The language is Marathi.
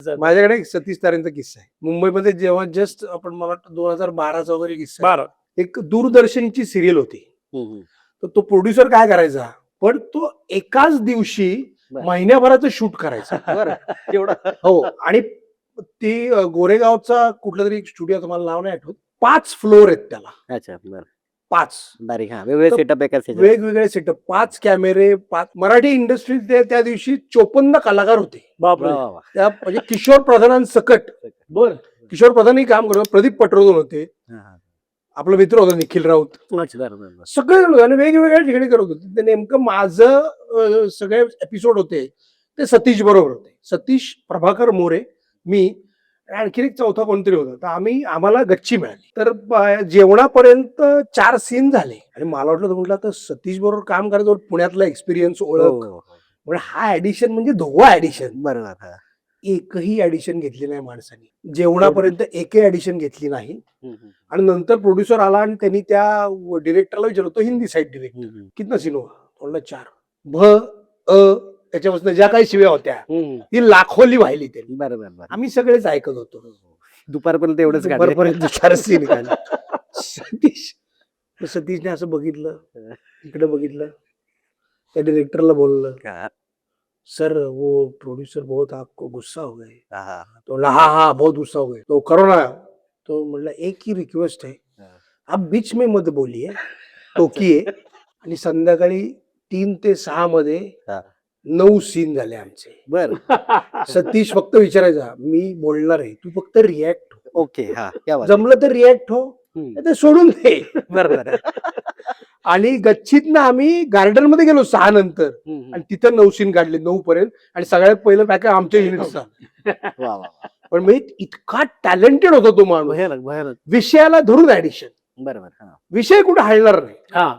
माझ्याकडे एक सतीश तारेंचा किस्सा आहे. मुंबईमध्ये जेव्हा जस्ट आपण मला वाटतं 2012चा वगैरे किस्सा आहे. 12 एक दूरदर्शनची सिरियल होती. हम्म. तर तो प्रोड्युसर काय करायचा, पण तो एकाच दिवशी बरं. महिन्याभराचं शूट करायचा. बरं एवढं हो, आणि ती गोरेगावचा कुठला तरी स्टुडिओ, तुम्हाला नाव नाही आठवत. 5 फ्लोर आहेत त्याला, अच्छा बरं 5 बारीक हा वेगवेगळे तर सेटअप एका सेटअप वेगवेगळे सेटअप, 5 कॅमेरे, 5 मराठी इंडस्ट्रीत त्या दिवशी 54 कलाकार होते. वा वा वा. त्या म्हणजे किशोर प्रधानांसकट. बरं किशोर प्रधानही काम करतो, प्रदीप पटवर्धन होते, हा, हा. आपला मित्र होता निखिल राऊत, बरं, बरं, बरं. सगळे जण होते आणि वेगवेगळ्या ठिकाणी करत होते. ते नेमकं माझं सगळे एपिसोड होते ते सतीश बरोबर होते. सतीश, प्रभाकर मोरे, मी, आणखी एक चौथा कोणतरी होता. तर आम्हाला गच्ची मिळाली. तर जेवणापर्यंत 4 सीन झाले आणि मला वाटलं, म्हटलं आता सतीश बरोबर काम करायचं, पुण्यातला एक्सपिरियन्स, हो, ओळख, हो, हो. म्हणजे हा ऍडिशन म्हणजे धोवा ऍडिशन. बरोबर हा. एकही ऍडिशन घेतली नाही माणसाने, जेवणापर्यंत एकही ऍडिशन घेतली नाही. हम्म, आणि नंतर प्रोड्युसर आला आणि त्यांनी त्या डिरेक्टरला विचारलं, तो हिंदी साईड डिरेक्टर, हम्म, कितना सीन हुआ? म्हणलं 4. भ त्याच्यापासून ज्या काही शिव्या होत्या हम्म. ती लाखोली वाहिली त्यांनी. बरं बरं बरं आम्ही सगळेच ऐकत होतो. दुपारपर्यंत एवढंच काढलं. दुपारपर्यंत 4 सीन काढले. सतीशने असं बघितलं, इकडे बघितलं, त्या डिरेक्टरला बोललं, हा, सर वो प्रोड्यूसर बहुत आपको गुस्सा हो गए. हा, हा. तो बोला हाँ हाँ बहुत गुस्सा हो गए. तो करो ना. तो म्हणला एक ही रिक्वेस्ट है, आप बीच में मत बोलिए. तो किए आणि संध्याकाळी 3 ते 6 मध्ये हा. 9 सीन झाले आमचे. बरं सतीश फक्त विचारायचा, मी बोलणार आहे, तू फक्त रिॲक्ट हो. ओके हा क्या बात जमलं तर रिॲक्ट हो, हम्म. नाही तर सोडून दे. बरं बरं आणि गच्चीतनं आम्ही गार्डन मध्ये गेलो 6 नंतर हम्म. आणि तिथं 9 सीन काढले 9 पर्यंत. आणि सगळ्यात पहिलं पॅकेज आमच्या युनिटचा. वा वा पण मी इतका टॅलेंटेड होता तो माणूस, भयानक भयानक विषयाला धरून ऍडिशन, बरं बरं हा विषय कुठे हलणार नाही. हा